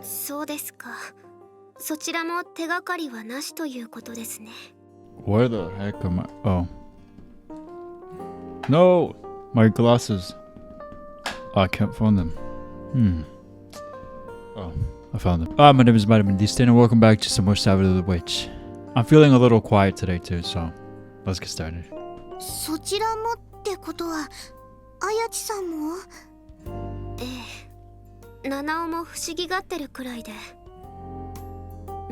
そうですか。そちらも手がかりはなしということですね。Where the heck am I? Oh. No! My glasses. Oh, I can't find them. Oh, I found them. My name is VitaminDStain and welcome back to some more Sabbat of the Witch. I'm feeling a little quiet today too, so let's get started. そちらもってことは、あやちさんも？ええ。七尾も不思議がってるくらいで。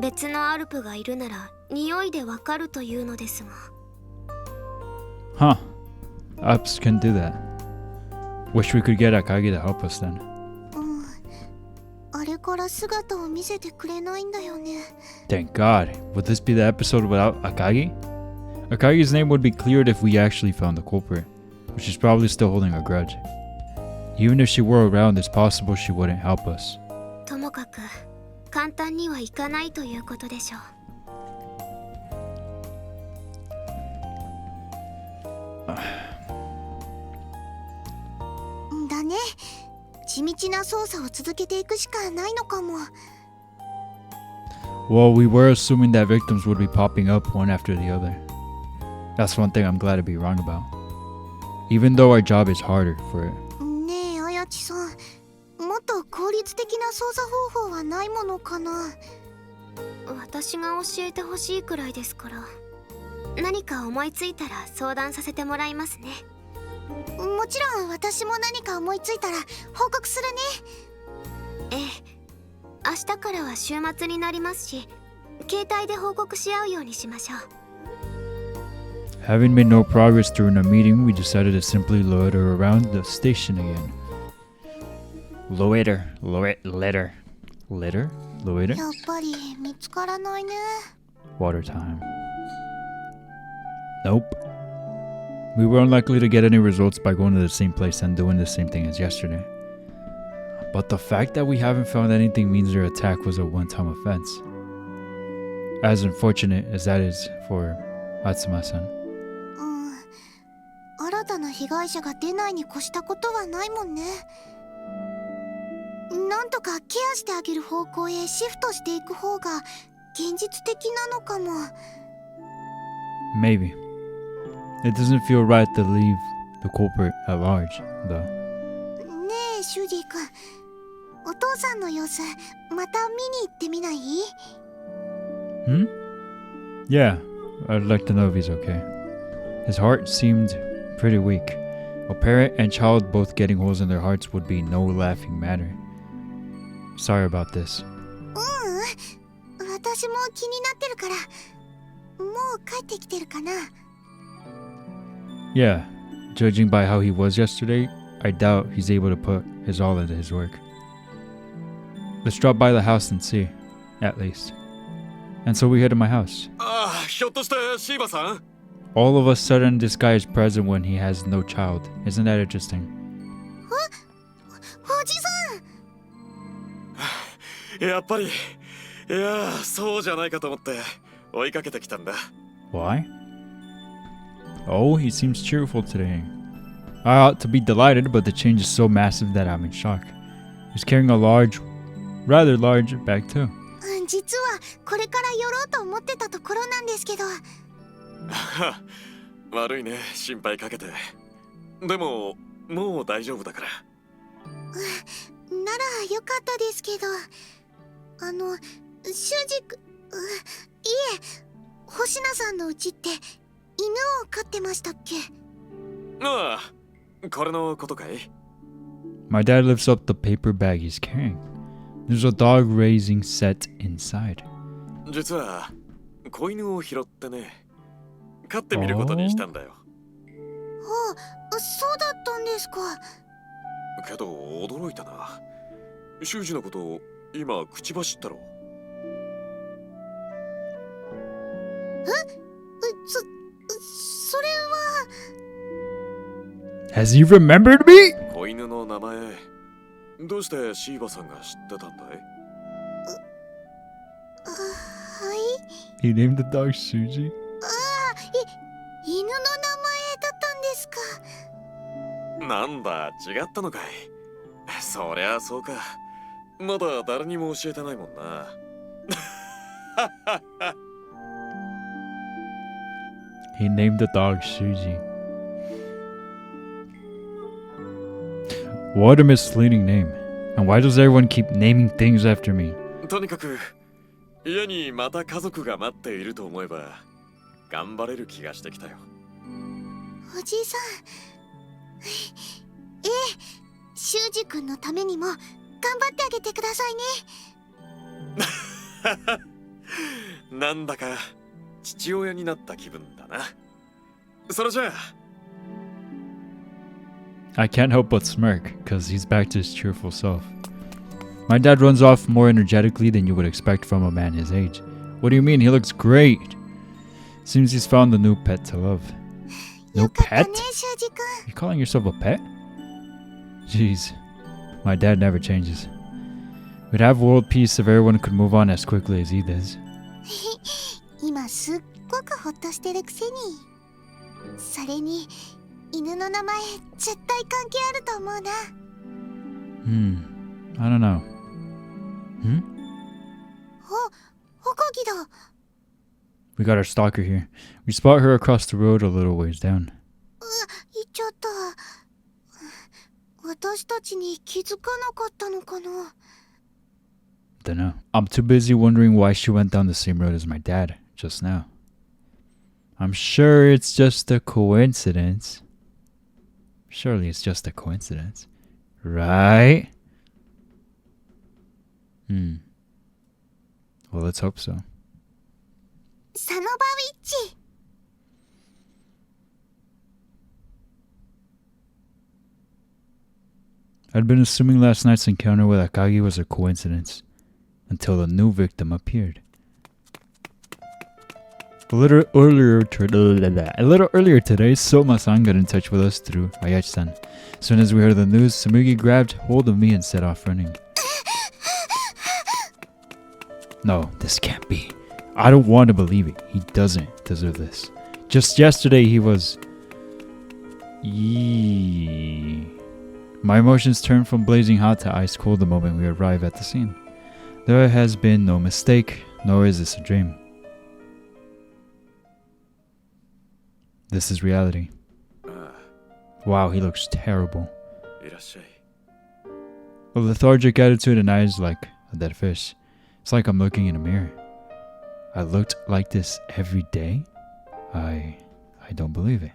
別のアルプがいるなら匂いでわかるというのですが。Huh. Alps can do that. Wish we could get Akagi to help us then. あれから姿を見せてくれないんだよね。Thank God. Would this be the episode without Akagi? Akagi's name would be cleared if we actually found the culprit, but she's probably still holding a grudge. Even if she were around, it's possible she wouldn't help us. ともかく簡単にはいかないということでしょう。だね。地道な捜査を続けていくしかないのかも。Well, we were assuming that victims would be popping up one after the other. That's one thing I'm glad to be wrong about. Even though our job is harder for it. ねえ、あやちさん。もっと効率的な捜査方法はないものかな。私が教えてほしいくらいですから。何か思いついたら相談させてもらいますね。もちろん私も何か思いついたら報告するね。ええ。明日からは週末になりますし、携帯で報告し合うようにしましょう。Having made no progress during a meeting, we decided to simply loiter around the station again. Loiter. やっぱり見つからないね。Water time. Nope. We were unlikely to get any results by going to the same place and doing the same thing as yesterday. But the fact that we haven't found anything means their attack was a one-time offense. As unfortunate as that is for Atsuma-san. 新たな被害者が出ないに越したことはないもんね。なんとかケアしてあげる方向へシフトしていく方が現実的なのかも。Maybe. It doesn't feel right to leave the culprit at large, though. ねえ、シュージー君。お父さんの様子、また見に行ってみない？ Yeah, I'd like to know if he's okay. His heart seemed pretty weak. A parent and child both getting holes in their hearts would be no laughing matter. Sorry about this. 私も気になってるから。もう帰ってきてるかな？ Yeah, judging by how he was yesterday, I doubt he's able to put his all into his work. Let's drop by the house and see, at least. And so we head to my house. ひょっとしてシーバさん？ All of a sudden, this guy is present when he has no child. Isn't that interesting? おじさん！やっぱり、いや、そうじゃないかと思って追いかけてきたんだ。Why? Oh, he seems cheerful today. I ought to be delighted, but the change is so massive that I'm in shock. He's carrying a rather large bag too. 実はこれから寄ろうと思ってたところなんですけど。悪いね、心配かけて。でも、もう大丈夫だから。ならよかったですけど。シュウジ君、いえ、星名さんのうちって犬を飼ってましたっけ？ああ、これのことかい？ My dad lifts up the paper bag he's carrying. There's a dog raising set inside. 実は子犬を拾ってね、飼ってみることにしたんだよ。そうだったんですか。けど驚いたな。修二のことを今口走ったろ。それは。 Has he remembered me? 子犬の名前、どうしてシーバさんが知ってたんだい？はい。He named the dog Suji? 犬の名前だったんですか。なんだ、違ったのかい。そりゃそうか。まだ誰にも教えてないもんな。He named the dog Shuji. What a misleading name. And why does everyone keep naming things after me? とにかく家にまた家族が待っていると思えば頑張れる気がしてきたよ。おじいさん。ええ、修二君のためにも頑張ってあげてくださいね。なんだか父親になった気分だな。それじゃあ。I can't help but smirk, because he's back to his cheerful self. My dad runs off more energetically than you would expect from a man his age. What do you mean? He looks great. Seems he's found a new pet to love. No よかった pet? ね、修二君。 You calling yourself a pet? Jeez, my dad never changes. We'd have world peace if everyone could move on as quickly as he does. 今すっごくほっとしてるくせに。それに犬の名前絶対関係あると思うな。I don't know. おかぎだ。 We got our stalker here. We spot her across the road a little ways down. 行っちゃった。私たちに気づかなかったのかな。 Dunno. I'm too busy wondering why she went down the same road as my dad just now. I'm sure it's just a coincidence. Surely it's just a coincidence. Right? Well, let's hope so. サノバウィッチ。I'd been assuming last night's encounter with Akagi was a coincidence until the new victim appeared. A little earlier today, Soma-san got in touch with us through Ayachi-san. As soon as we heard the news, Tsumugi grabbed hold of me and set off running. No, this can't be. I don't want to believe it. He doesn't deserve this. Just yesterday he was... My emotions turned from blazing hot to ice cold the moment we arrive at the scene. There has been no mistake, nor is this a dream. This is reality. Wow, he looks terrible. A lethargic attitude and eyes like a dead fish. It's like I'm looking in a mirror. I looked like this every day? I don't believe it.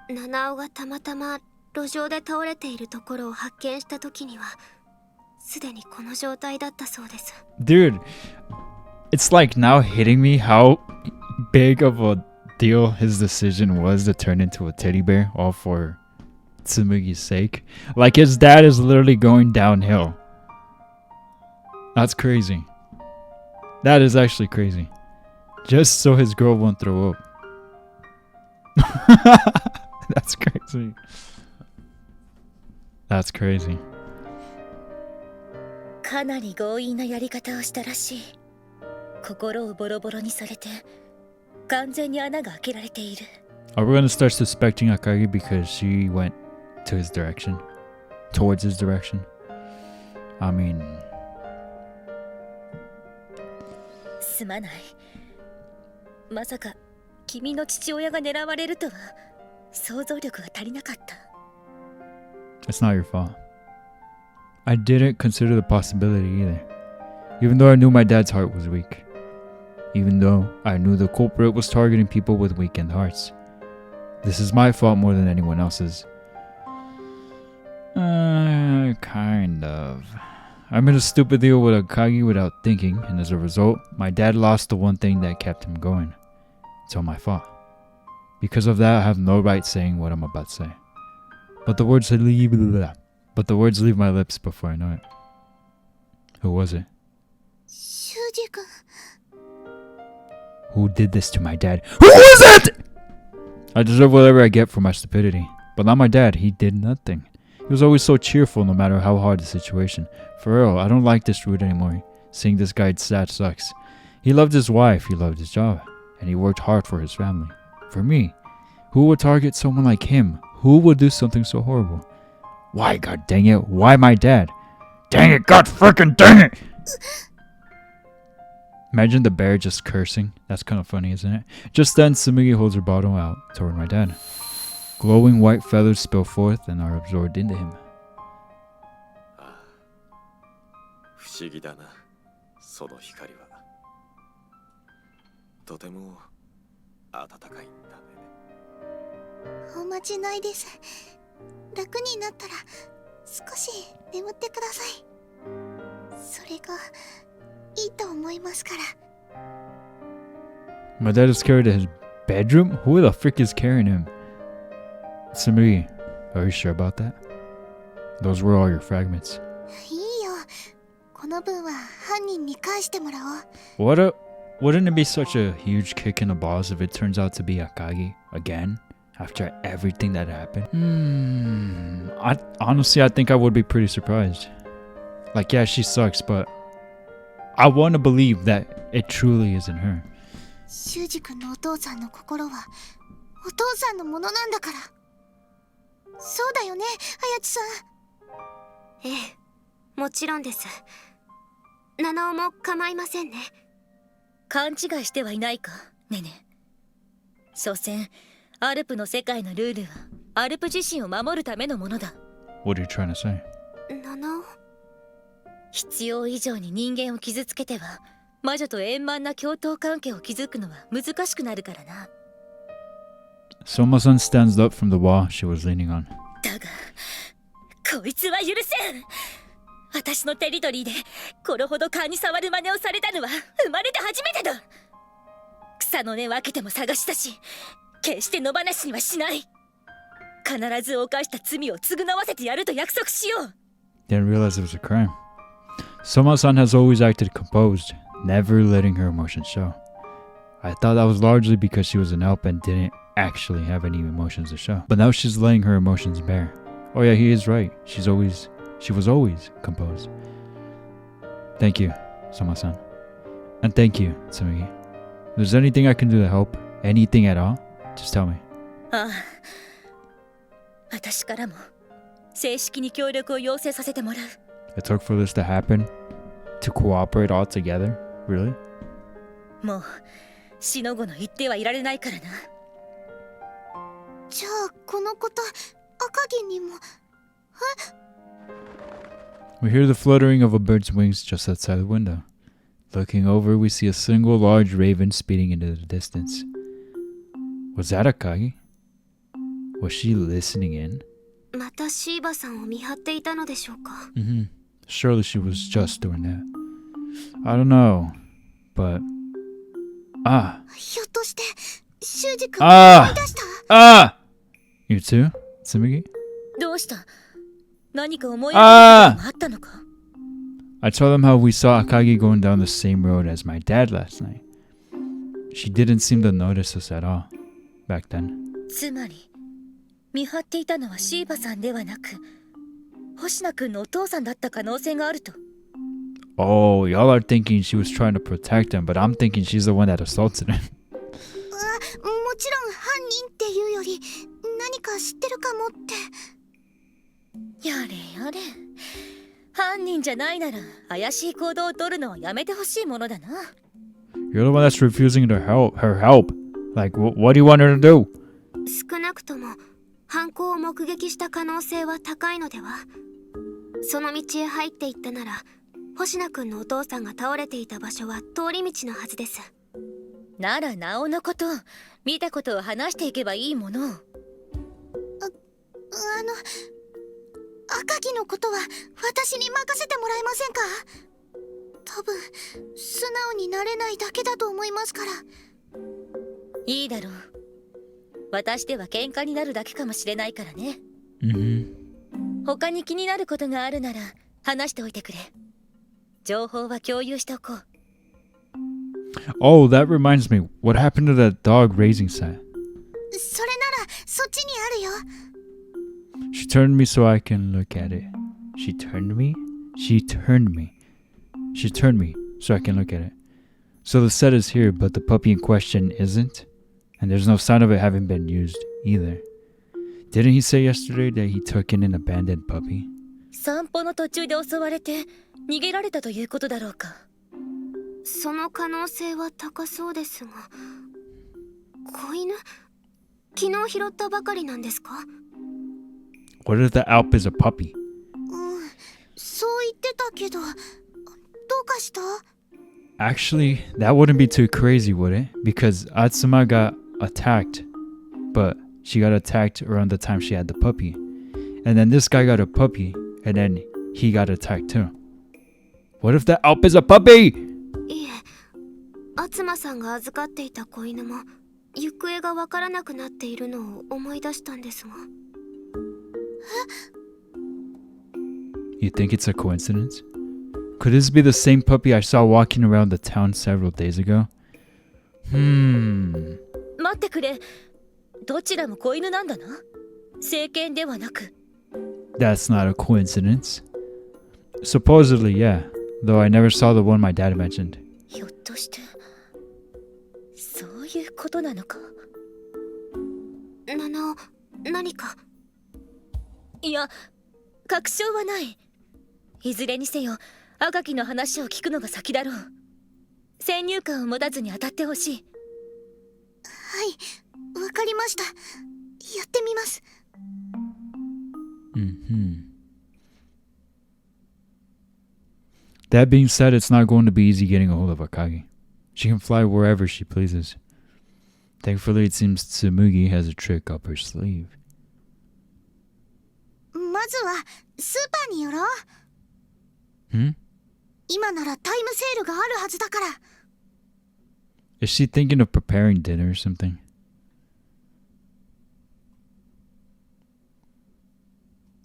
七尾がたまたま路上で倒れているところを発見した時にはすでにこの状態だったそうです。 Dude, it's like now hitting me how big of a deal his decision was to turn into a teddy bear all for Tsumugi's sake. Like his dad is literally going downhill. That's crazy. That is actually crazy. Just so his girl won't throw up. That's crazy. That's crazy. かなり強引なやり方をしたらしい。心をボロボロにされて完全に穴が開けられている。 Are we gonna start suspecting Akagi because she went to his direction? Towards his direction? I mean... すまない。まさか君の父親が狙われるとは想像力が足りなかった。 It's not your fault. I didn't consider the possibility either. Even though I knew my dad's heart was weak. Even though I knew the culprit was targeting people with weakened hearts. This is my fault more than anyone else's. Kind of. I made a stupid deal with Akagi without thinking, and as a result, my dad lost the one thing that kept him going. It's all my fault. Because of that, I have no right saying what I'm about to say. But the words leave my lips before I know it. Who was it? 修二君。 Who did this to my dad? Who was it? I deserve whatever I get for my stupidity. But not my dad. He did nothing. He was always so cheerful no matter how hard the situation. For real, I don't like this route anymore. Seeing this guy sad sucks. He loved his wife, he loved his job, and he worked hard for his family. For me, who would target someone like him? Who would do something so horrible? Why, god dang it, why my dad? Dang it, god freaking dang it! Imagine the bear just cursing. That's kind of funny, isn't it? Just then, Tsumugi holds her bottle out toward my dad. Glowing white feathers spill forth and are absorbed into him. 不思議だな、その光は。とても暖かいんだね。おまじないです。楽になったら少し眠ってください。それがいいと思いますから。 My dad is carried to his bedroom? Who the frick is carrying him? Tsumugi, are you sure about that? Those were all your fragments. いいよ。この分は犯人に返してもらおう。 Wouldn't it be such a huge kick in the balls if it turns out to be Akagi again? After everything that happened? Honestly, I think I would be pretty surprised. Like, yeah, she sucks, but I want to believe that it truly isn't her. 修二君のお父さんの心はお父さんのものなんだから。そうだよね、綾千さん。ええ、もちろんです。七尾も構いませんね。勘違いしてはいないか、ねね。所詮アルプの世界のルールはアルプ自身を守るためのものだ。 What are you trying to say? 七尾、必要以上に人間を傷つけては魔女と円満な共闘関係を築くのは難しくなるからな。 Soma-san stands up from the wall she was leaning on. だがこいつは許せん。私のテリトリーでこれほど勘に触る真似をされたのは生まれて初めてだ。草の根分けても探したし、決して野放しにはしない。必ず犯した罪を償わせてやると約束しよう。 Didn't realize it was a crime. Soma-san has always acted composed, never letting her emotions show. I thought that was largely because she was an elf and didn't actually have any emotions to show. But now she's letting her emotions bare. Oh yeah, he is right. She was always composed. Thank you, Soma-san. And thank you, Tsumugi. If there's anything I can do to help, anything at all, just tell me. ああ、私からも正式に協力を要請させてもらう。 It took for this to happen? To cooperate all together? Really? もうしのごの言ってはいられないからな。じゃあこのこと赤城にも。 We hear the fluttering of a bird's wings just outside the window. Looking over, we see a single large raven speeding into the distance. Was that Akagi? Was she listening in? またシーバさんを見張っていたのでしょうか。Surely she was just doing that. I don't know, but... ひょっとして修二君を思い出した？ You too, Tsumugi? どうした？何か思い当たることがあったのか？ I told them how we saw Akagi going down the same road as my dad last night. She didn't seem to notice us at all, back then. つまり見張っていたのはシーバさんではなく星名君のお父さんだった可能性があると。 Oh, y'all are thinking she was trying to protect him, but I'm thinking she's the one that assaulted him. もちろん犯人っていうより何か知ってるかもって。やれやれ、犯人じゃないなら怪しい行動を取るのはやめてほしいものだな。 You're the one that's refusing to help her help. Like, what do you want her to do? 少なくとも犯行を目撃した可能性は高いのでは。その道へ入っていったなら星名君のお父さんが倒れていた場所は通り道のはずです。ならなおのこと見たことを話していけばいいものを。赤城のことは私に任せてもらえませんか？多分素直になれないだけだと思いますから。いいだろう。私では喧嘩になるだけかもしれないからね。他に気になることがあるなら話しておいてくれ。情報は共有しておこう。 Oh, that reminds me. What happened to that dog raising set? それならそっちにあるよ。 She turned me so I can look at it. She turned me? She turned me. She turned me so I can look at it. So the set is here, but the puppy in question isn't? And there's no sign of it having been used either. Didn't he say yesterday that he took in an abandoned puppy? 散歩の途中で襲われて逃げられたということだろうか。その可能性は高そうですが、子犬？昨日拾ったばかりなんですか？ What if the Alp is a puppy? そう言ってたけど、どうかした？ Actually, that wouldn't be too crazy, would it? Because Atsuma got attacked, but she got attacked around the time she had the puppy. And then this guy got a puppy, and then he got attacked too. What if the Alp is a puppy? いえ、アツマさんが預かっていた子犬も行方がわからなくなっているのを思い出したんですが。You think it's a coincidence? Could this be the same puppy I saw walking around the town several days ago? 待ってくれ。どちらも子犬なんだな。成犬ではなく。That's not a coincidence. Supposedly, yeah. Though I never saw the one my dad mentioned. ひょっとしてそういうことなのか。七尾、何か？いや、確証はない。いずれにせよ、赤木の話を聞くのが先だろう。先入観を持たずに当たってほしい。はい、わかりました。やってみます。That being said, it's not going to be easy getting a hold of Akagi. She can fly wherever she pleases. Thankfully, it seems Tsumugi has a trick up her sleeve. まずはスーパーに寄ろう。今ならタイムセールがあるはずだから。Is she thinking of preparing dinner or something?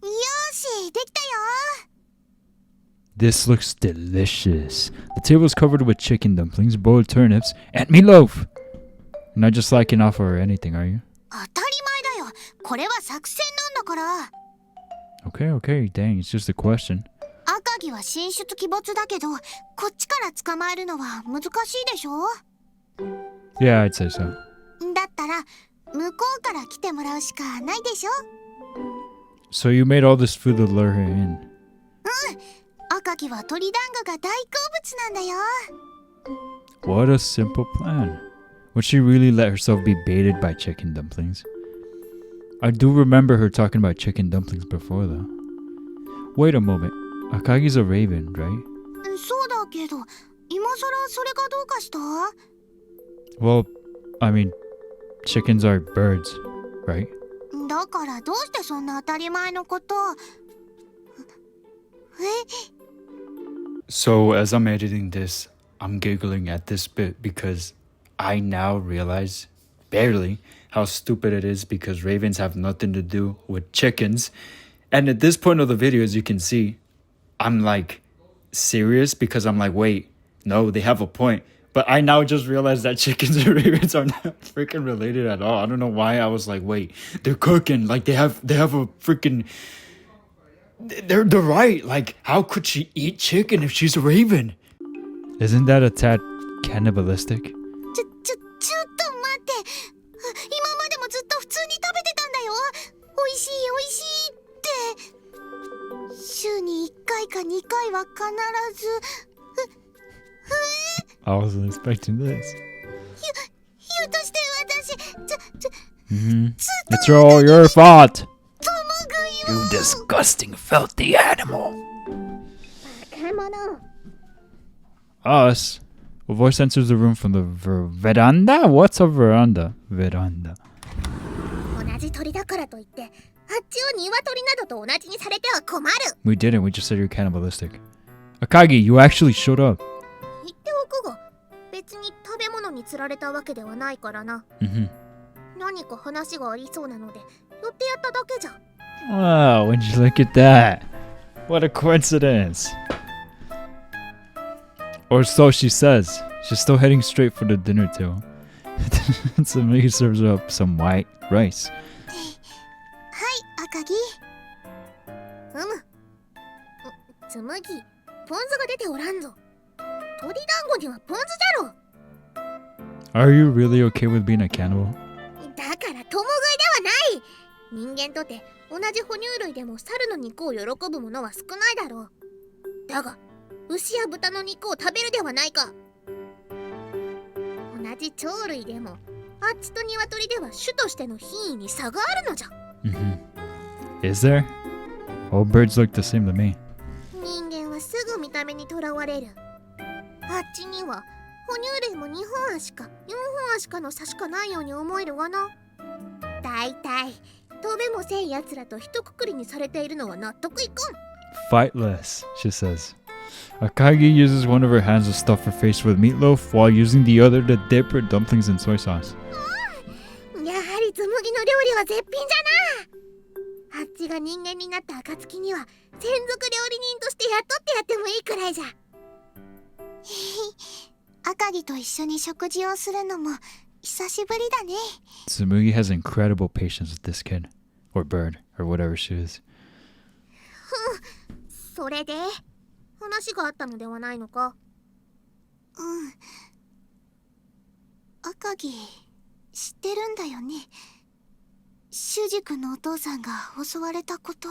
よし、できたよ。This looks delicious. The table is covered with chicken dumplings, boiled turnips, and meatloaf. You're not just slacking off or anything, are you? 当たり前だよ。これは作戦なんだから。Okay, okay. Dang, it's just a question. 赤城は神出鬼没だけど、こっちから捕まえるのは難しいでしょ？ Yeah, I'd say so. だったら向こうから来てもらうしかないでしょ？ So you made all this food to lure her in. 赤城は鳥団子が大好物なんだよ。 What a simple plan. Would she really let herself be baited by chicken dumplings? I do remember her talking about chicken dumplings before, though. Wait a moment. Akagi's a raven, right? そうだけど、今さらそれがどうかした？ Well, I mean, chickens are birds, right? だからどうしてそんな当たり前のこと？ So, as I'm editing this, I'm giggling at this bit because I now realize, barely, how stupid it is because ravens have nothing to do with chickens. And at this point of the video, as you can see, I'm like serious because I'm like, wait, no, they have a point. But I now just realized that chickens and ravens are not freaking related at all. I don't know why I was like, wait, they're cooking. Like they have a freaking... They're right. Like, how could she eat chicken if she's a raven? Isn't that a tad cannibalistic? ちょっと待って。今までもずっと普通に食べてたんだよ。おいしいおいしいって。週に1回か2回は必ず。I wasn't expecting this. ひょっとして私、It's all your fault. 紡ぐよ。 You disgusting, filthy animal. バカ者。 Us? A voice enters the room from the veranda? What's a veranda? Veranda. 同じ鳥だからといって、あっちを鶏などと同じにされては困る。 We didn't. We just said you're cannibalistic. Akagi, you actually showed up. 言っておくが、別に食べ物に釣られたわけではないからな。何か話がありそうなので、寄ってやっただけじゃ。 Wow, would you look at that? What a coincidence. Or so she says. She's still heading straight for the dinner table. Tsumugi serves up some white rice. はい、赤城。紬、ポン酢が出ておらんぞ。鳥団子にはポン酢じゃろ。 Are you really okay with being a cannibal? だから共食いではない。人間とて同じ哺乳類でも猿の肉を喜ぶものは少ないだろう。だが牛や豚の肉を食べるではないか。同じ鳥類でもあっちと鶏では種としての品位に差があるのじゃ。Is there? All birds look the same to me. 人間はすぐ見た目にとらわれる。あっちには哺乳類も2本足か4本足かの差しかないように思えるわな。だいたい飛べもせんやつらと一括りにされているのは納得いかん。 Fightless, she says. Akagi uses one of her hands to stuff her face with meatloaf while using the other to dip her dumplings in soy sauce. やはり紬の料理は絶品じゃな。あっちが人間になった暁には専属料理人として雇ってやってもいいくらいじゃ。赤城と一緒に食事をするのも久しぶりだね。 Tsumugi has incredible patience with this kid. Or bird, or whatever she is. それで話があったのではないのか。赤城知ってるんだよね。修二君のお父さんが襲われたこと。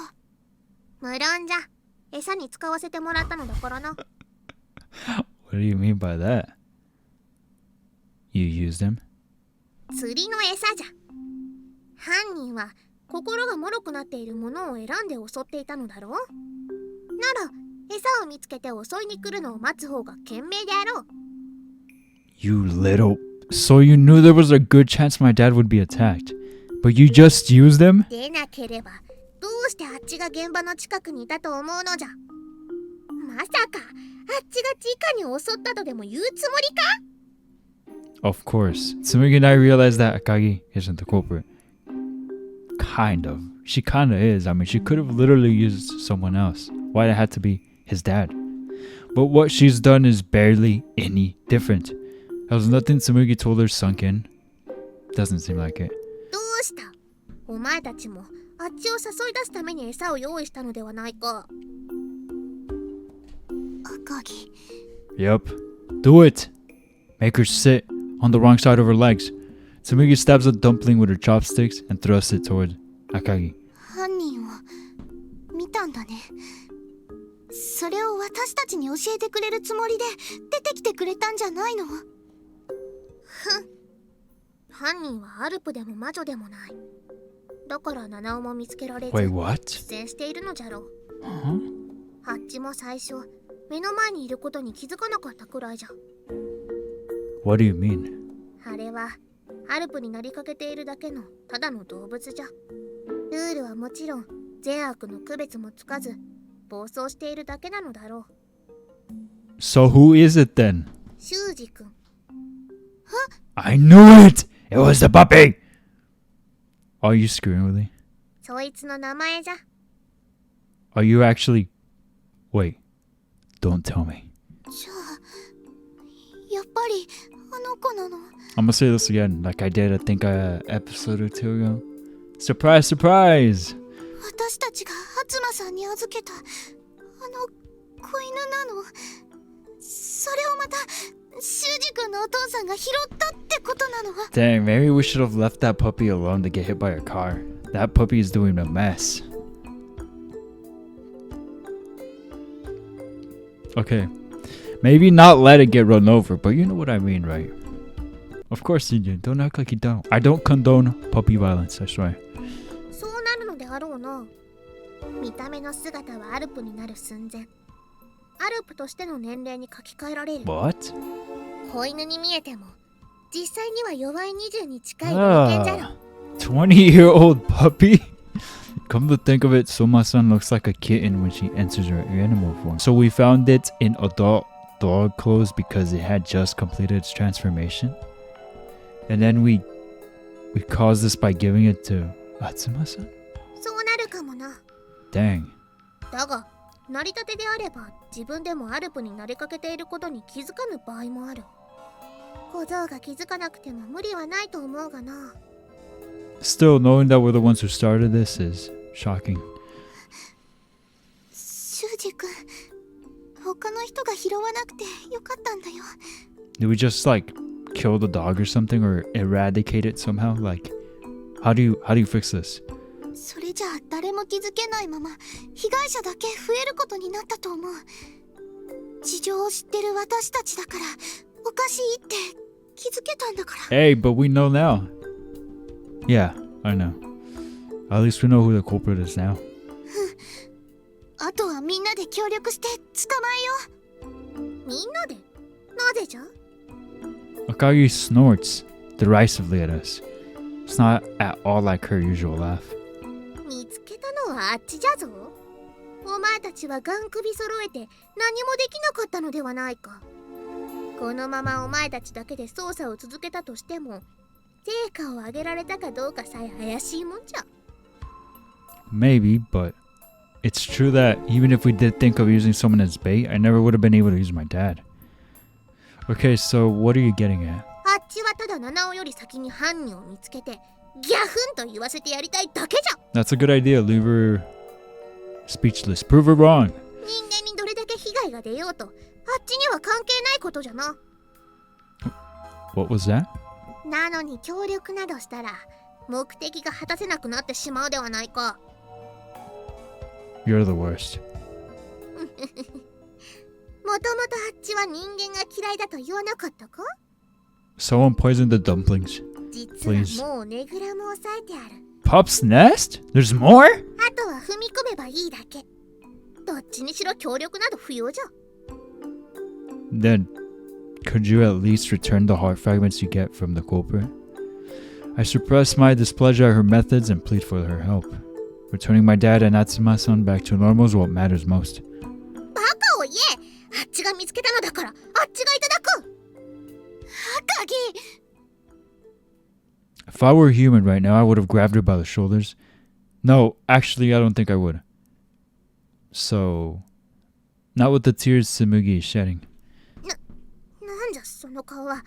無論じゃ。餌に使わせてもらったのだからな。What do you mean by that? You used him? 釣りの餌じゃ。犯人は心が脆くなっているものを選んで襲っていたのだろう。なら餌を見つけて襲いに来るのを待つ方が賢明であろう。 You little... So you knew there was a good chance my dad would be attacked. But you just used him? でなければどうしてあっちが現場の近くにいたと思うのじゃ。まさかあっちが地下に襲ったとでも言うつもりか。 Of course. Tsumugi and I realized that Akagi isn't the culprit. Kind of. She kinda is. I mean, she could have literally used someone else. Why'd it have to be his dad? But what she's done is barely any different. Has nothing Tsumugi told her sunk in? Doesn't seem like it. どうした。お前たちもあっちを誘い出すために餌を用意したのではないか。赤城。 Yep. Do it! Make her sit on the wrong side of her legs. Tsumugi stabs a dumpling with her chopsticks and thrusts it toward Akagi. 犯人を見たんだね。それを私たちに教えてくれるつもりで出てきてくれたんじゃないの。犯人はアルプでも魔女でもない。だから七尾も見つけられず Wait, what? 苦戦しているのじゃろう。 Huh? あっちも最初目の前にいることに気づかなかったくらいじゃ。 What do you mean? あれはアルプになりかけているだけのただの動物じゃ。ルールはもちろん善悪の区別もつかず暴走しているだけなのだろう。 So who is it then? 修二君。 I knew it! It was the puppy! Are you screwing with me? そいつの名前じゃ。 Are you actually... Wait. Don't tell me. じゃあやっぱりあの子なの。 I'm gonna say this again, like I did, I think, episode or two ago. Surprise, surprise! 私たちが初間さんに預けたあの子犬なの。それをまた修二君のお父さんが拾ったってことなの。 Dang, maybe we should have left that puppy alone to get hit by a car. That puppy is doing a mess. Okay. Maybe not let it get run over, but you know what I mean, right? Of course you do. Don't act like you don't. I don't condone puppy violence, I swear. そうなるのであろうな。見た目の姿はアルプになる寸前。アルプとしての年齢に書き換えられる。 What? 子犬に見えても実際には弱い20に近い老犬じゃろ。 20-year-old puppy? Come to think of it, Soma-san looks like a kitten when she enters her animal form. So we found it in adult dog clothes because it had just completed its transformation. And then we caused this by giving it to Atsuma-san? そうなるかもな。 Dang. だが成り立てであれば自分でもアルプになりかけていることに気づかぬ場合もある。小僧が気づかなくても無理はないと思うがな。 Still, knowing that we're the ones who started this is shocking. 修二君、他の人が拾わなくてよかったんだよ。 Did we just like kill the dog or something, or eradicate it somehow? Like, how do you fix this? それじゃあ誰も気づけないまま被害者だけ増えることになったと思う。事情を知ってる私たちだからおかしいって気づけたんだから。 Hey, but we know now. Yeah, I know. At least we know who the culprit is now. あとはみんなで協力して捕まえよう。みんなで？なぜじゃ？ Akagi snorts derisively at us. It's not at all like her usual laugh. 見つけたのはあっちじゃぞ。お前たちはガン首揃えて何もできなかったのではないか。このままお前たちだけで捜査を続けたとしても成果を上げられたかどうかさえ怪しいもんじゃ。 Maybe, but it's true that even if we did think of using someone as bait, I never would have been able to use my dad. Okay, so what are you getting at? あっちはただ七尾より先に犯人を見つけてギャフンと言わせてやりたいだけじゃ。 That's a good idea. Leave her speechless. Prove her wrong. 人間にどれだけ被害が出ようとあっちには関係ないことじゃな。 What was that? なのに協力などしたら目的が果たせなくなってしまうではないか。 You're the worst. もともとあっちは人間が嫌いだと言わなかったか？ Someone poisoned the dumplings. 実はもうねぐらも抑えてある。 Pup's nest? There's more? あとは踏み込めばいいだけ。どっちにしろ協力など不要じゃ。 Then, could you at least return the heart fragments you get from the culprit? I suppress my displeasure at her methods and plead for her help. Returning my dad and Natsuma-san back to normal is what matters most. バカを言え。あっちが見つけたのだからあっちがいただく。赤木。 If I were human right now, I would have grabbed her by the shoulders. No, actually, I don't think I would. So, not with the tears Tsumugi is shedding. なんじゃその顔は。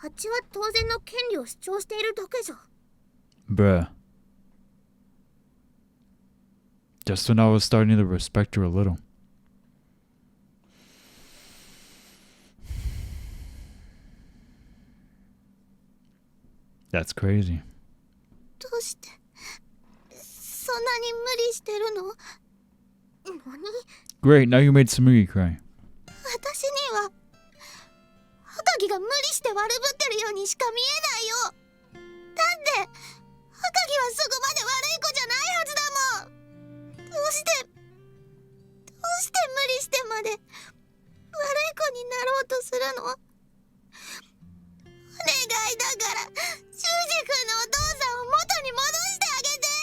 あっちは当然の権利を主張しているだけじゃ。 Bruh. Just when I was starting to respect her a little. That's crazy. どうしてそんなに無理してるの？何？ Great, now you made Tsumugi cry. 私には赤木が無理して悪ぶってるようにしか見えないよ。だって赤木はそこまで悪い子じゃないはずだもん。どうして無理してまで悪い子になろうとするの？お願いだから修二君のお父さんを元に戻してあげて。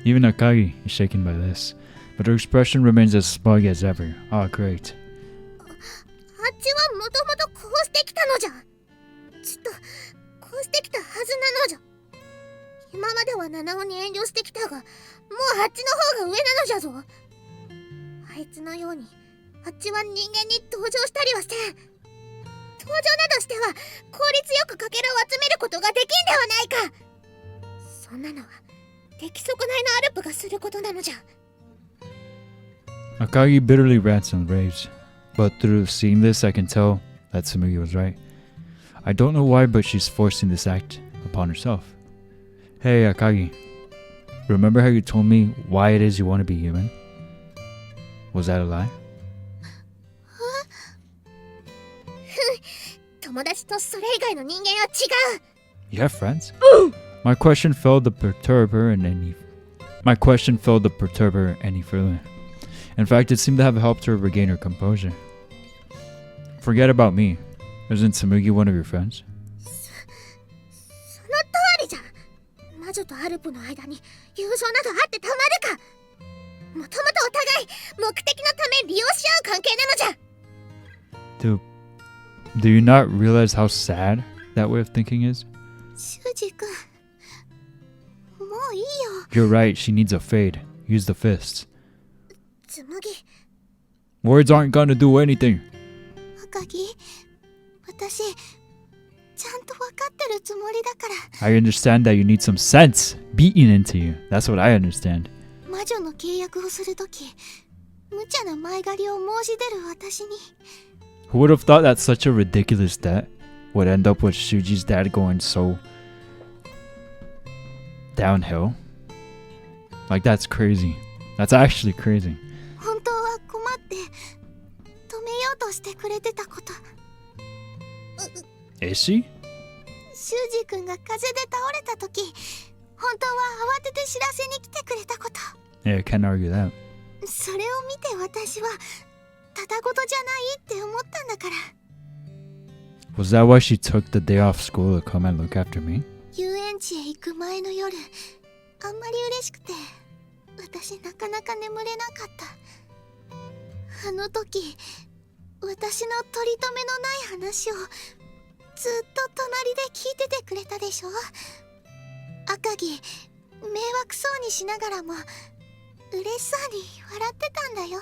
Even Akagi is shaken by this, but her expression remains as smug as ever. Ah, great. あっちはもともとこうしてきたのじゃ。ずっとこうしてきたはずなのじゃ。今までは七尾に遠慮してきたが、もうあっちの方が上なのじゃぞ。あいつのようにあっちは人間に登場したりはせん。登場などしては効率よくかけらを集めることができんではないか。そんなのは出来損ないのアルプがすることなのじゃ。 Akagi bitterly rants and raves, but through seeing this, I can tell that Tsumugi was right. I don't know why, but she's forcing this act upon herself. Hey, Akagi, remember how you told me why it is you want to be human? Was that a lie? 友達とそれ以外の人間は違う。 You have friends? My question failed to perturb her any further. In fact, it seemed to have helped her regain her composure. Forget about me. Isn't Tsumugi one of your friends? その通りじゃ。魔女とアルプの間に友情などあってたまるか。もともとお互い目的のため利用し合う関係なのじゃ。 Do you not realize how sad that way of thinking is? 修二君、もういいよ。 You're right, she needs a fade. Use the fists. つむぎ、 Words aren't gonna do anything. 赤木、私ちゃんと分かってるつもりだから。 I understand that you need some sense beaten into you. That's what I understand. 魔女の契約をするとき、無茶な前借りを申し出る私に。 Who would have thought that such a ridiculous debt would end up with Shuji's dad going so downhill. Like, that's crazy. That's actually crazy. 本当は困って止めようとしてくれてたこと。 Is she? 修二君が風邪で倒れた時、本当は慌てて知らせに来てくれたこと。 Yeah, I can't argue that. それを見て私はただごとじゃないって思ったんだから。 Was that why she took the day off school to come and look after me? 遊園地へ行く前の夜、あんまり嬉しくて私なかなか眠れなかった。あの時私の取り留めのない話をずっと隣で聞いててくれたでしょ。赤木、迷惑そうにしながらも嬉しそうに笑ってたんだよ。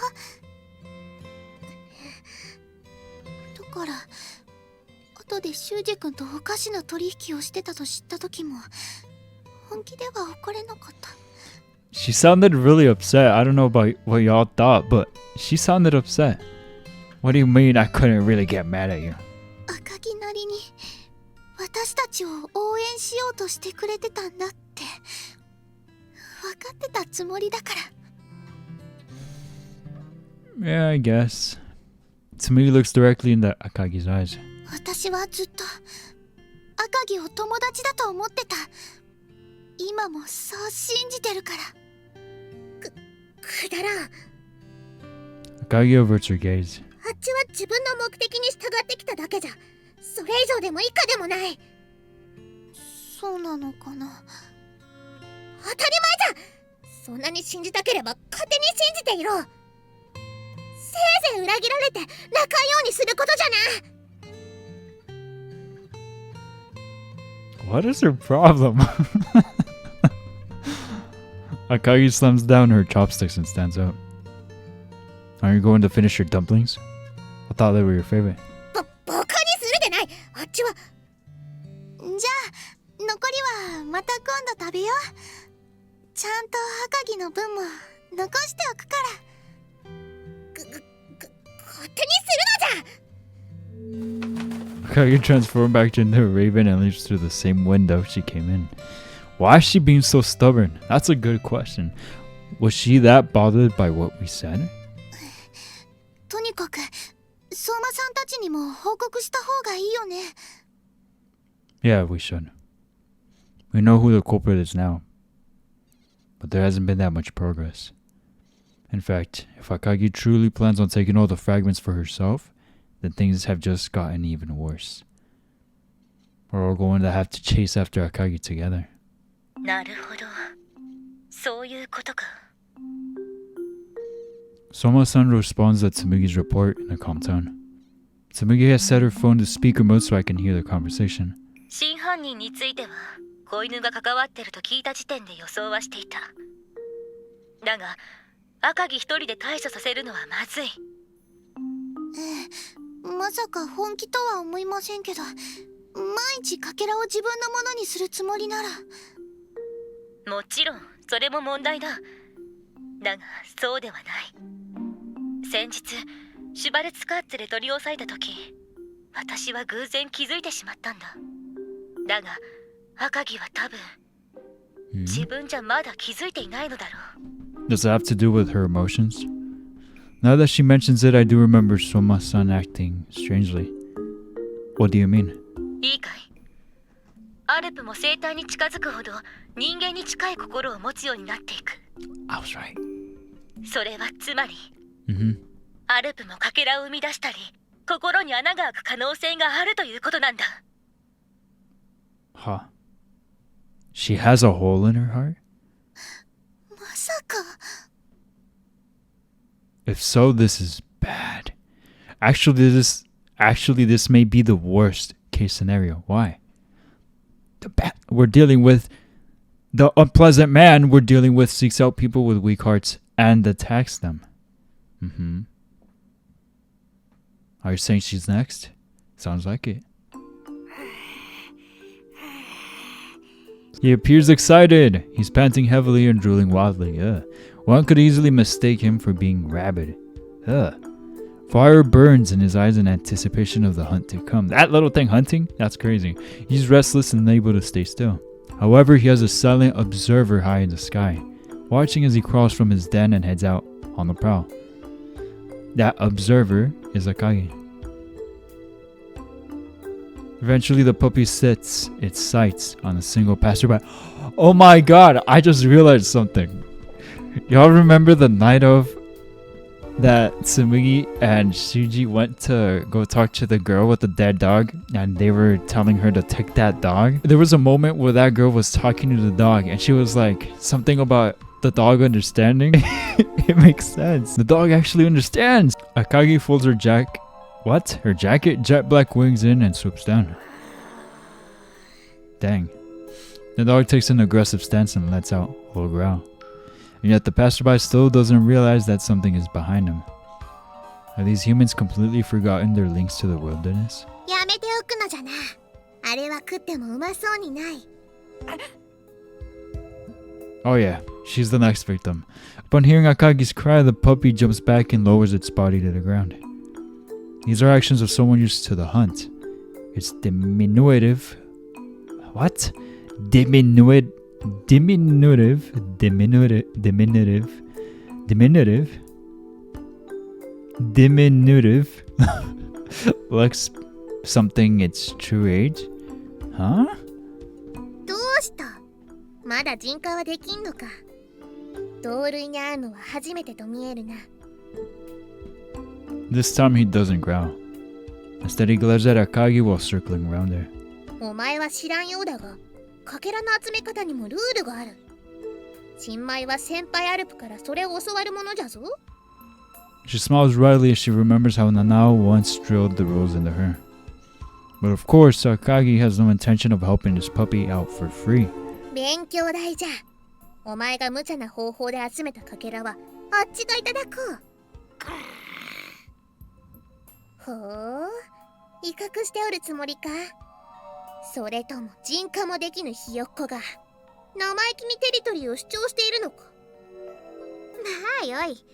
だから後で修二君とお菓子の取引をしてたと知った時も本気では怒れなかった。 She sounded really upset. I don't know about what y'all thought, but she sounded upset. What do you mean I couldn't really get mad at you? 赤木なりに私たちを応援しようとしてくれてたんだって分かってたつもりだから。 Yeah, I guess. Tsumugi looks directly into Akagi's eyes. 私はずっと赤木を友達だと思ってた。今もそう信じてるから。くだらん。 Akagi averts her gaze. あっちは自分の目的に従ってきただけじゃ、それ以上でも以下でもない。そうなのかな。当たり前じゃん。そんなに信じたければ勝手に信じていろ。せいぜい裏切られて仲ようにすることじゃな。 What is her problem? Akagi slams down her chopsticks and stands up. Are you going to finish your dumplings? I thought they were your favorite. バカにするでない。あっちは。じゃあ残りはまた今度食べよう。ちゃんと赤木の分も残しておくから。勝手にするのじゃ。 Akagi transformed back into a raven and leaves through the same window she came in. Why is she being so stubborn? That's a good question. Was she that bothered by what we said? とにかく相馬さんたちにも報告した方がいいよね。 Yeah, we should. We know who the culprit is now. But there hasn't been that much progress. In fact, if Akagi truly plans on taking all the fragments for herself, then things have just gotten even worse. We're all going to have to chase after Akagi together. なるほど。そういうことか。 Soma-san responds to Tsumugi's report in a calm tone. Tsumugi has set her phone to speaker mode so I can hear the conversation. 真犯人については子犬が関わってると聞いた時点で予想はしていた。だが赤木一人で対処させるのはまずい。まさか本気とは思いませんけど、毎日かけらを自分のものにするつもりなら。もちろんそれも問題だ。だがそうではない。先日シュバルツカーツで取り押さえた時、私は偶然気づいてしまったんだ。だが赤木は多分自分じゃまだ気づいていないのだろう。 Does it have to do with her emotions? Now that she mentions it, I do remember Soma-san acting strangely. What do you mean? いいかい。アルプも生態に近づくほど人間に近い心を持つようになっていく。 I was right. それはつまり、Mm-hmm. アルプもかけらを生み出したり心に穴が開く可能性があるということなんだ。 Huh. She has a hole in her heart? まさか。 If so, this is bad. Actually, this may be the worst case scenario. Why? We're dealing with the unpleasant man we're dealing with seeks out people with weak hearts and attacks them. Mm-hmm. Are you saying she's next? Sounds like it. He appears excited. He's panting heavily and drooling wildly. One could easily mistake him for being rabid. Fire burns in his eyes in anticipation of the hunt to come. That little thing hunting? That's crazy. He's restless and unable to stay still. However, he has a silent observer high in the sky, watching as he crawls from his den and heads out on the prowl. That observer is Akagi. Eventually, the puppy sets its sights on a single passerby. Oh my god, I just realized something. Y'all remember the night of that Tsumugi and Shuji went to go talk to the girl with the dead dog, and they were telling her to take that dog? There was a moment where that girl was talking to the dog and she was like something about the dog understanding. It makes sense. The dog actually understands. Akagi folds her her jacket, jet black wings in and swoops down. Dang. The dog takes an aggressive stance and lets out a little growl. And yet the passerby still doesn't realize that something is behind him. Are these humans completely forgotten their links to the wilderness? やめておくのじゃな。あれは食ってもうまそうにない。 Oh yeah, she's the next victim. Upon hearing Akagi's cry, the puppy jumps back and lowers its body to the ground. These are actions of someone used to the hunt. It's diminutive. What? Diminutive. Looks something its true age? Huh? どうした？まだ人化はできんのか。同類に会うのは初めてと見えるな。 This time he doesn't growl. Instead he glares at Akagi while circling around her. お前は知らんようだが、かけらの集め方にもルールがある。新米は先輩アルプからそれを教わるものじゃぞ。 She smiles wryly as she remembers how Nanao once drilled the rules into her. But of course, Akagi has no intention of helping this puppy out for free. 勉強代じゃ。お前が無茶な方法で集めたかけらはあっちがいただこう。ほう、威嚇しておるつもりか。それとも人化もできぬひよっこが生意気にテリトリーを主張しているのか。まあよい、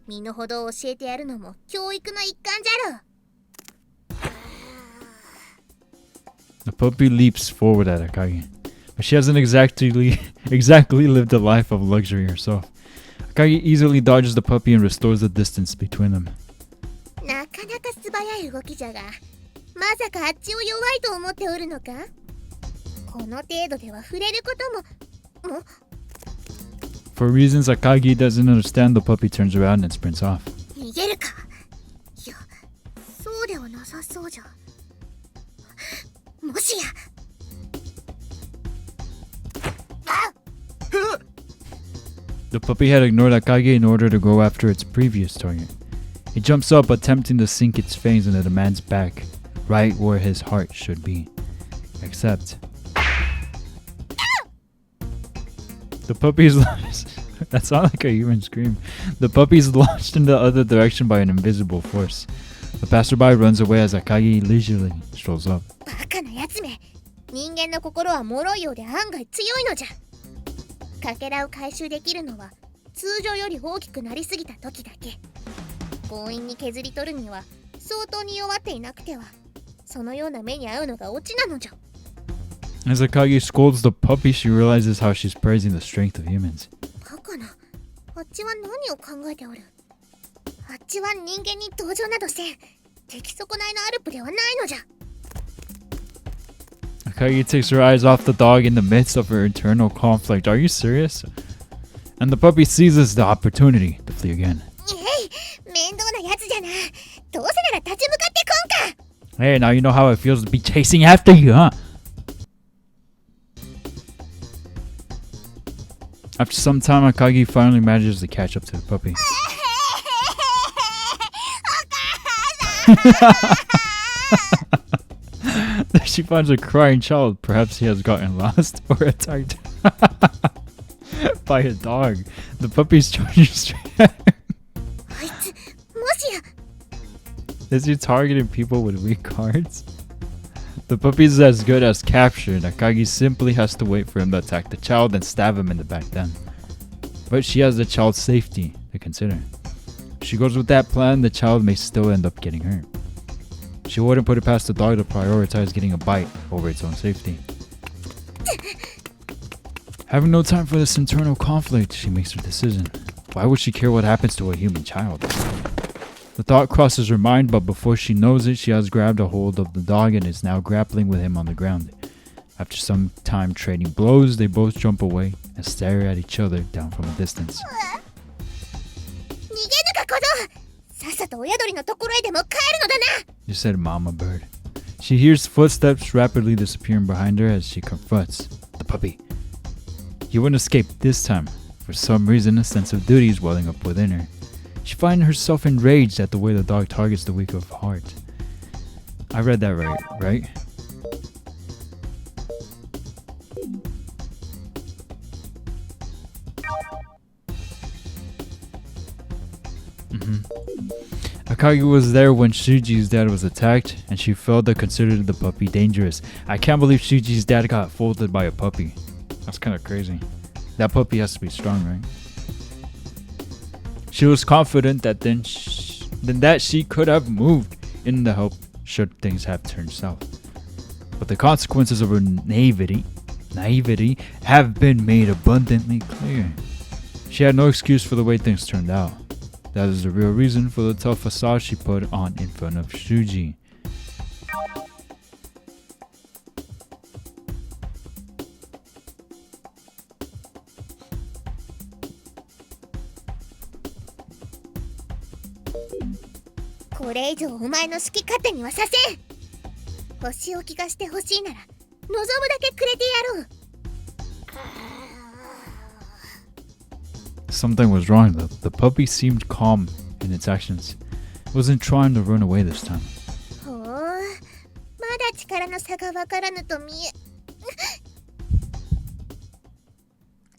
身の程を教えてやるのも教育の一環じゃろ。 The puppy leaps forward at Akagi, but she hasn't exactly lived a life of luxury herself. Akagi easily dodges the puppy and restores the distance between them. なかなか素早い動きじゃが、まさかあっちを弱いと思っておるのか。この程度では触れることも。For reasons Akagi doesn't understand, the puppy turns around and sprints off. 逃げるか。いや、そうではなさそうじゃ。もしや。The puppy had ignored Akagi in order to go after its previous target. It jumps up, attempting to sink its fangs into the man's back, right where his heart should be. Except... the puppy is launched... that sounded like a human scream. The puppy is launched in the other direction by an invisible force. The passerby runs away as Akagi leisurely strolls up. バカなやつめ。人間の心は脆いようで案外強いのじゃ。かけらを回収できるのは通常より大きくなりすぎた時だけ。強引に削り取るには相当に弱っていなくては、そのような目に遭うのがオチなのじゃ。 As Akagi scolds the puppy, she realizes how she's praising the strength of humans. バカな。あっちは何を考えておる。あっちは人間に同情などせん。出来損ないのアルプではないのじゃ。 Akagi takes her eyes off the dog in the midst of her internal conflict. Are you serious? And the puppy seizes the opportunity to flee again. 面倒なやつじゃな。どうせなら立ち向かってこんか。 Hey, now you know how it feels to be chasing after you, huh? After some time, Akagi finally manages to catch up to the puppy. She finds a crying child. Perhaps he has gotten lost or attacked by a dog. The puppy's charging straight at him. あいつ、もしや。 Is he targeting people with weak cards? The puppy is as good as captured. Akagi simply has to wait for him to attack the child and stab him in the back then. But she has the child's safety to consider. If she goes with that plan, the child may still end up getting hurt. She wouldn't put it past the dog to prioritize getting a bite over its own safety. Having no time for this internal conflict, she makes her decision. Why would she care what happens to a human child? The thought crosses her mind, but before she knows it, she has grabbed a hold of the dog and is now grappling with him on the ground. After some time trading blows, they both jump away and stare at each other down from a distance. 逃げぬか小僧、さっさと親鳥のところへでも帰るのだな。 You said Mama Bird. She hears footsteps rapidly disappearing behind her as she confronts the puppy. He wouldn't escape this time. For some reason, a sense of duty is welling up within her. She finds herself enraged at the way the dog targets the weak of heart. I read that right? Akagi was there when Shuji's dad was attacked, and she felt that considered the puppy dangerous. I can't believe Shuji's dad got folded by a puppy. That's kind of crazy. That puppy has to be strong, right? She was confident that then that she could have moved in to help should things have turned south. But the consequences of her naivety have been made abundantly clear. She had no excuse for the way things turned out. That is the real reason for the tough facade she put on in front of Shuji.「これ以上お前の好き勝手にはさせん。星を聞かしてほしいなら望むだけくれてやろう。」 Something was wrong though. The puppy seemed calm in its actions. It wasn't trying to run away this time. ほう、まだ力の差がわからぬと見え。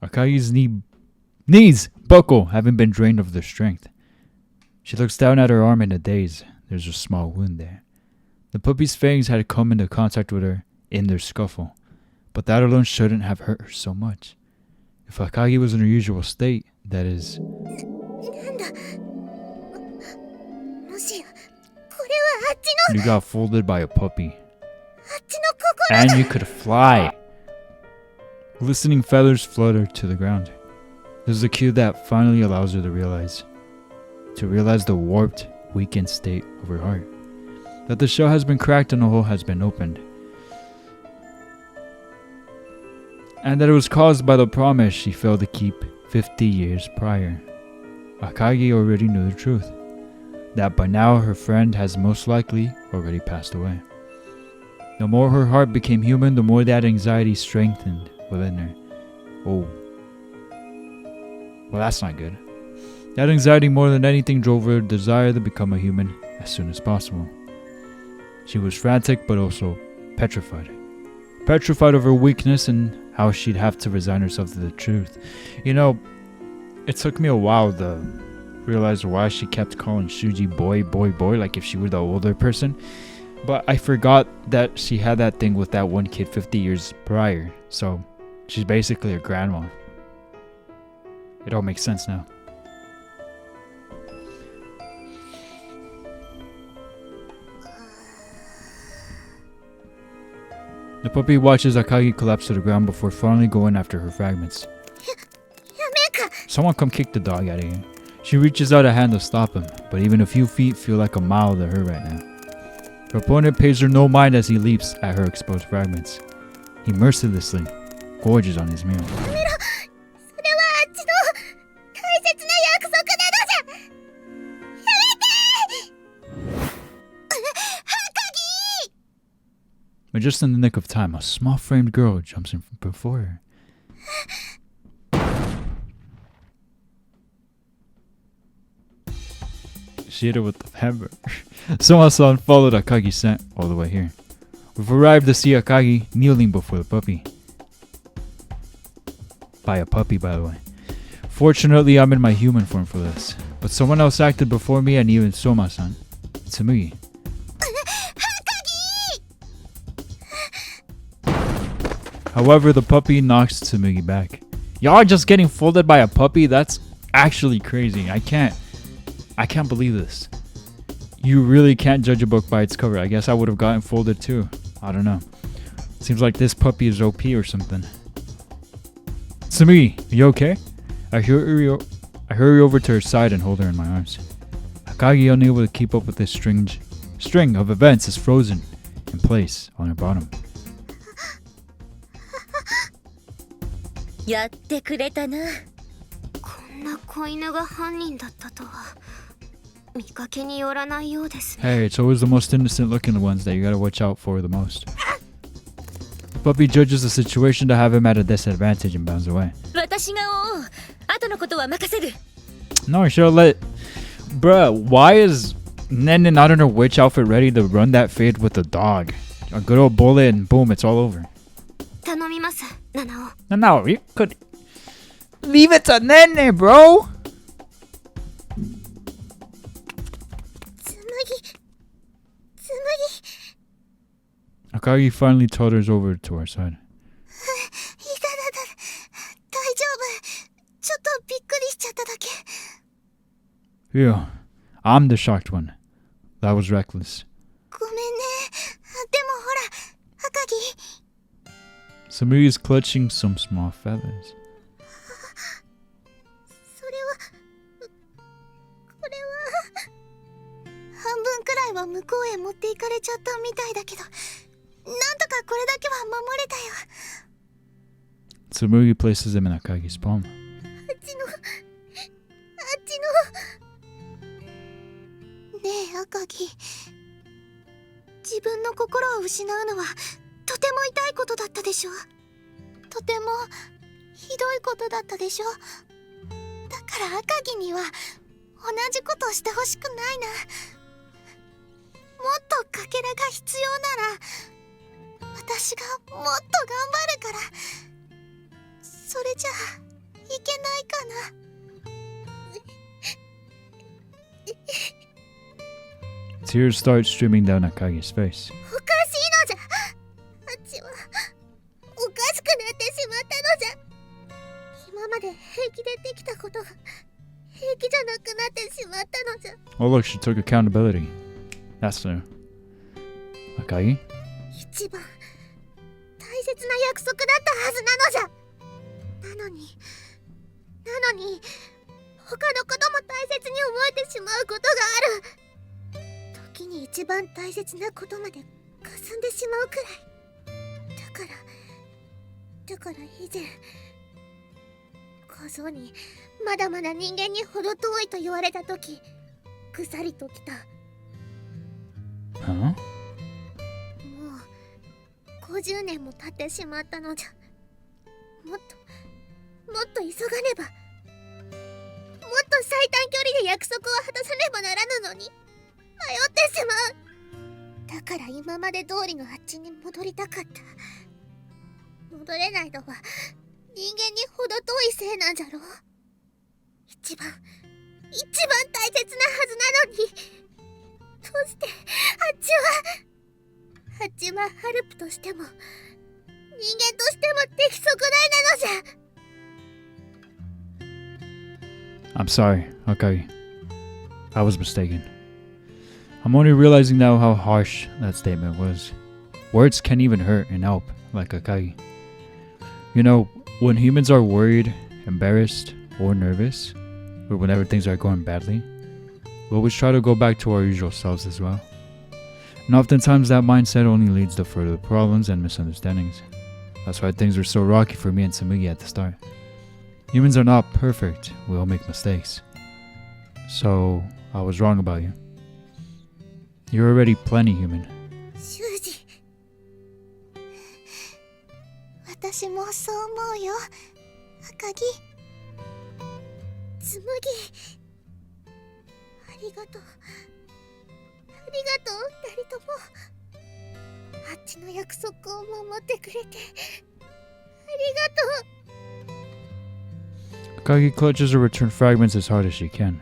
Akagi's knees buckle, having been drained of their strength. She looks down at her arm in a daze. There's a small wound there. The puppy's fangs had come into contact with her in their scuffle, but that alone shouldn't have hurt her so much. If Akagi was in her usual state, that is... なんだ。もしや、これはあっちの。 You got folded by a puppy. あっちの心だ。 And you could fly! Glistening feathers flutter to the ground. This is a cue that finally allows her to realize the warped, weakened state of her heart. That the shell has been cracked and a hole has been opened. And that it was caused by the promise she failed to keep 50 years prior. Akagi already knew the truth. That by now her friend has most likely already passed away. The more her heart became human, the more that anxiety strengthened within her. Oh. Well, that's not good. That anxiety more than anything drove her desire to become a human as soon as possible. She was frantic but also petrified. Petrified of her weakness and how she'd have to resign herself to the truth. You know, it took me a while to realize why she kept calling Shuji boy, like if she were the older person. But I forgot that she had that thing with that one kid 50 years prior. So she's basically a grandma. It all makes sense now. The puppy watches Akagi collapse to the ground before finally going after her fragments. Someone come kick the dog out of here. She reaches out a hand to stop him, but even a few feet feel like a mile to her right now. Her opponent pays her no mind as he leaps at her exposed fragments. He mercilessly gorges on his meal. それはあっちの大切な約束なのじゃ。やめて。But just in the nick of time, a small-framed girl jumps in before her. She hit her with the hammer. Soma-san followed Akagi's scent all the way here. We've arrived to see Akagi kneeling before the puppy. By a puppy, by the way. Fortunately, I'm in my human form for this. But someone else acted before me and even Soma-san. Tsumugi. However, the puppy knocks Tsumugi back. Y'all are just getting folded by a puppy? That's actually crazy. I can't believe this. You really can't judge a book by its cover. I guess I would have gotten folded too. I don't know. Seems like this puppy is OP or something. Tsumugi, you okay? I hurry over to her side and hold her in my arms. Akagi, unable to keep up with this string of events, is frozen in place on her bottom. やってくれたな。こんな子犬が犯人だったとは見かけによらないようです。 Hey, it's always the most innocent looking ones that you gotta watch out for the most. The puppy judges the situation to have him at a disadvantage and bounds away. 私が追おう。後のことは任せる。 No, you should've let... Bruh, why is Nene not in her witch outfit ready to run that fade with the dog? A good old bullet and boom, it's all over. 頼みます、七尾。 No, you could... Leave it to Nene, bro! つむぎ Akagi finally totters over to our side. いただ大丈夫。ちょっとびっくりしちゃっただけ。 Phew, I'm the shocked one. That was reckless. ごめんね。でもほら、赤木。 Tsumugi is clutching some small feathers. それはこれは半分くらいは向こうへ持っていかれちゃったみたいだけど、なんとかこれだけは守れたよ。 Tsumugi places him in Akagi's palm. あっちのねえ赤木、自分の心を失うのはとても痛いことだったでしょ。とてもひどいことだったでしょ。だから赤木には同じことをしてほしくないな。もっとかけらが必要なら私がもっと頑張るから。それじゃいけないかな。 Tears start streaming down Akagi's face. おかしいのじゃ。あっちはおかしくなってしまったのじゃ。今まで平気でできたことが平気じゃなくなってしまったのじゃ。 Oh look, she took accountability. That's new. Akagi? 一番大切な約束だったはずなのじゃ。なのに他のことも大切に思えてしまうことがある。時に一番大切なことまで霞んでしまうくらい。だから以前小僧にまだまだ人間に程遠いと言われた時、ぐさりときた。 Huh? もう50年も経ってしまったのじゃ。もっと急がねば。もっと最短距離で約束を果たさねばならぬのに迷ってしまう。だから今まで通りのあっちに戻りたかった。戻れないのは人間に程遠いせいなんじゃろう。一番大切なはずなのに、どうしてあっちはハルプとしても人間としても出来損ないなのじゃ。 I'm sorry, Akagi. I was mistaken. I'm only realizing now how harsh that statement was. Words can't even hurt and help, like Akagi. You know, when humans are worried, embarrassed, or nervous, or whenever things are going badly, we always try to go back to our usual selves as well. And oftentimes that mindset only leads to further problems and misunderstandings. That's why things were so rocky for me and Tsumugi at the start. Humans are not perfect, we all make mistakes. So, I was wrong about you. You're already plenty human. 修二、私もそう思うよ。赤木、紬、ありがとう、二人とも。あっちの約束を守ってくれてありがとう。 Akagi clutches her return fragments as hard as she can.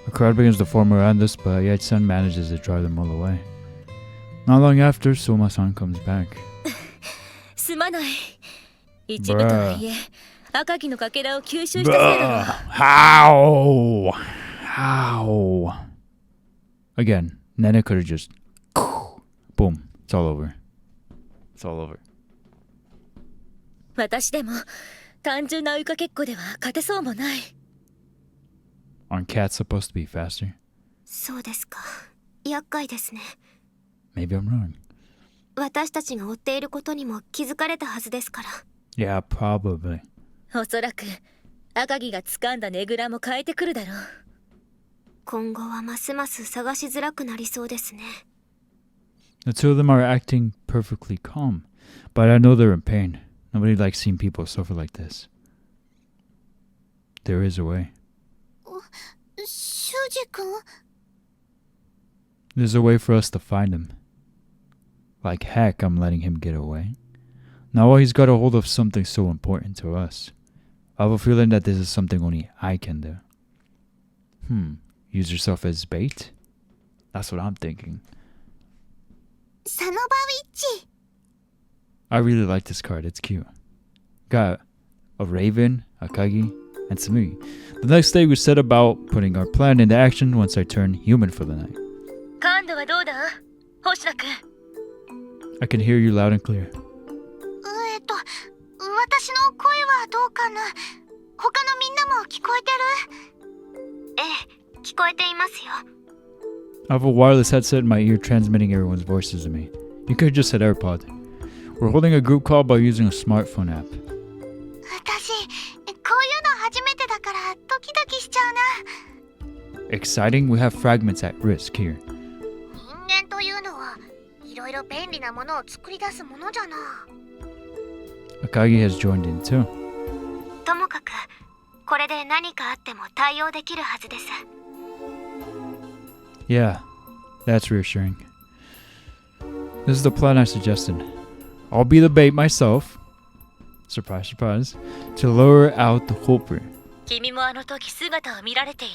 A crowd begins to form around us, but Yachi-san manages to drive them all away. Not long after, Soma-san comes back. すまない。一部とはいえ、赤木のかけらを吸収したせいだわ。How? How? Again, Nene could have just... Boom. It's all over. It's all over. 私でも単純な追いかけっこでは勝てそうもない。 Aren't cats supposed to be faster? そうですか。厄介ですね。 Maybe I'm wrong. 私たちが追っていることにも気づかれたはずですから。 Yeah, probably. おそらく赤城が掴んだねぐらも変えてくるだろう。今後はますます探しづらくなりそうですね。 The two of them are acting perfectly calm, but I know they're in pain. Nobody likes seeing people suffer like this. There is a way. 修二君 There's a way for us to find him. Like heck, I'm letting him get away. Now he's got a hold of something so important to us. I have a feeling that this is something only I can do. Use yourself as bait? That's what I'm thinking. サノバウィッチ I really like this card. It's cute. Got a raven, Akagi, and Tsumugi. The next day we set about putting our plan into action once I turn human for the night. 感度はどうだ星野くん。 I can hear you loud and clear. 私の声はどうかな。他のみんなも聞こえてる？ええ、聞こえていますよ。 I have a wireless headset in my ear transmitting everyone's voices to me. You could have just said AirPod. We're holding a group call by using a smartphone app. 私、こういうの初めてだからドキドキしちゃうな。 Exciting? We have fragments at risk here. 人間というのはいろいろ便利なものを作り出すものじゃな。 Akagi has joined in too. ともかくこれで何かあっても対応できるはずです。 Yeah, that's reassuring. This is the plan I suggested. I'll be the bait myself. Surprise, surprise. To lure out the culprit. 君もあの時姿を見られている。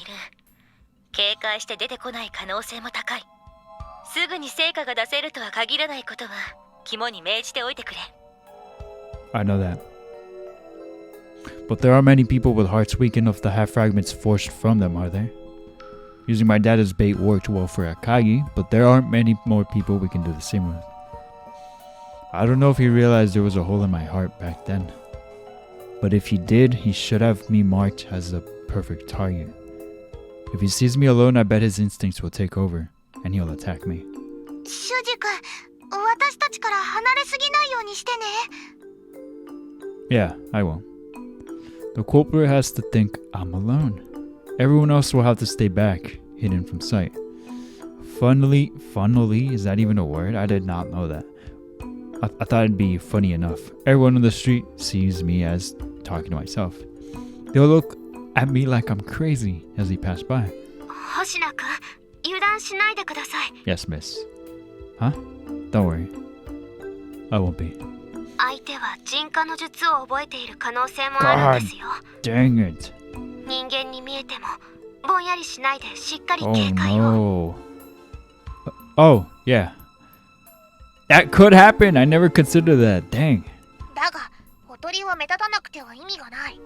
警戒して出てこない可能性も高い。すぐに成果が出せるとは限らないことは肝に銘じておいてくれ。 I know that. But there are many people with hearts weak enough to have fragments forced from them, are there? Using my dad as bait worked well for Akagi, but there aren't many more people we can do the same with. I don't know if he realized there was a hole in my heart back then. But if he did, he should have me marked as the perfect target. If he sees me alone, I bet his instincts will take over, and he'll attack me. 修二君、私たちから離れすぎないようにしてね。 Yeah, I won't. The culprit has to think I'm alone. Everyone else will have to stay back, hidden from sight. Funnily, is that even a word? I did not know that. I thought it'd be funny enough. Everyone on the street sees me as talking to myself. They'll look at me like I'm crazy as they pass by. 星野くん、油断しないでください。 Yes, miss. Huh? Don't worry. I won't be. 相手は人化の術を覚えている可能性もあるんですよ。 Dang it. 人間に見えてもぼんやりしないでしっかり Oh 警戒を。 no. Oh, yeah. That could happen. I never considered that. Dang. だが、おとりを目立たなくては意味がない。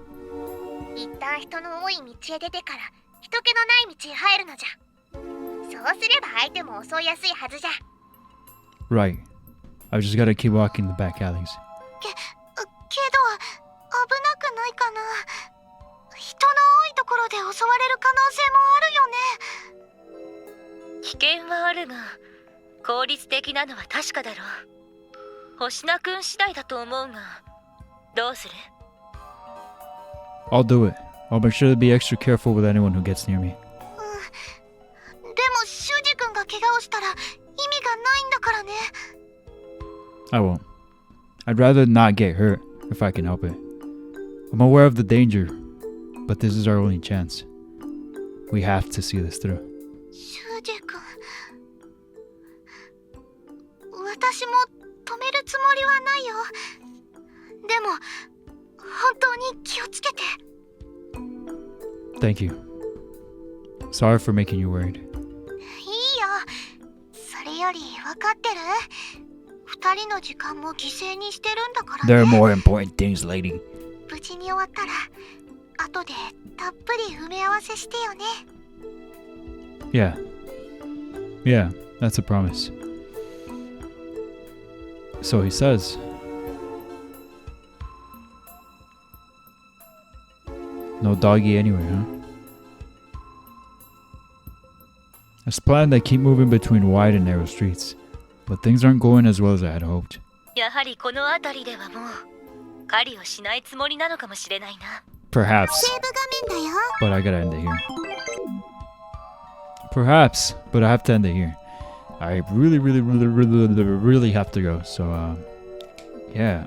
一旦人の多い道へ出てから人気のない道へ入るのじゃ。そうすれば相手も襲いやすいはずじゃ。 Right. I just gotta keep walking the back alleys. けど、危なくないかな。人の多いところで襲われる可能性もあるよね。危険はあるが効率的なのは確かだろう。星名くん次第だと思うがどうする？ I'll do it. I'll make sure to be extra careful with anyone who gets near me. でも修二君が怪我をしたら意味がないんだからね。 I won't. I'd rather not get hurt if I can help it. I'm aware of the danger, but this is our only chance. We have to see this through. 修二君、私も止めるつもりはないよ。でも本当に気をつけて。 Thank you. Sorry for making you worried. いいよ。それより分かってる？二人の時間も犠牲にしてるんだからね。 There are more important things, lady. 無事に終わったら後でたっぷり埋め合わせしてよね。 Yeah. Yeah, that's a promise. So he says. No doggy anywhere, huh? As planned, I keep moving between wide and narrow streets, but things aren't going as well as I had hoped. やはりこの辺りではもう狩りをしないつもりなのかもしれないな。 Perhaps, セーブ画面だよ。 but I gotta end it here. Perhaps, but I have to end it here. I really have to go. So, yeah.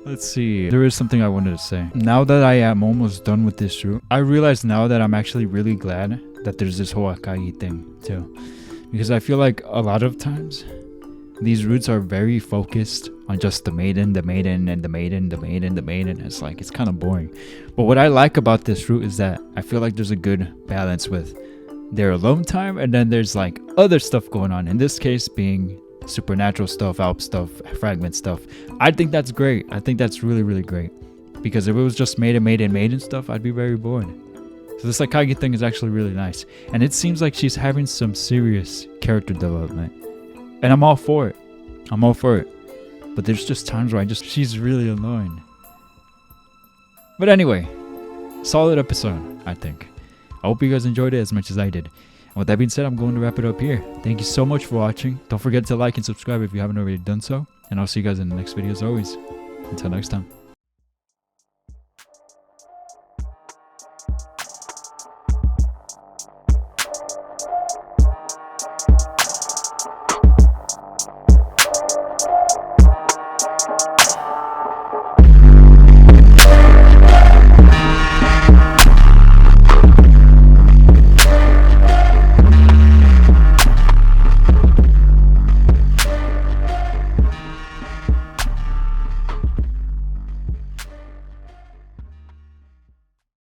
Let's see. There is something I wanted to say. Now that I am almost done with this route, I realize now that I'm actually really glad that there's this whole Akagi thing too, because I feel like a lot of times these routes are very focused on just the maiden, the maiden, and the maiden, the maiden, the maiden. It's like, it's kind of boring. But what I like about this route is that I feel like there's a good balance with their alone time, and then there's like other stuff going on. In this case, being supernatural stuff, Alp stuff, fragment stuff. I think that's great. I think that's really great, because if it was just maiden stuff, I'd be very bored. So this Akagi thing is actually really nice, and it seems like she's having some serious character development, and I'm all for it. I'm all for it. But there's just times where she's really annoying. But anyway, solid episode, I think. I hope you guys enjoyed it as much as I did. And with that being said, I'm going to wrap it up here. Thank you so much for watching. Don't forget to like and subscribe if you haven't already done so. And I'll see you guys in the next video as always. Until next time.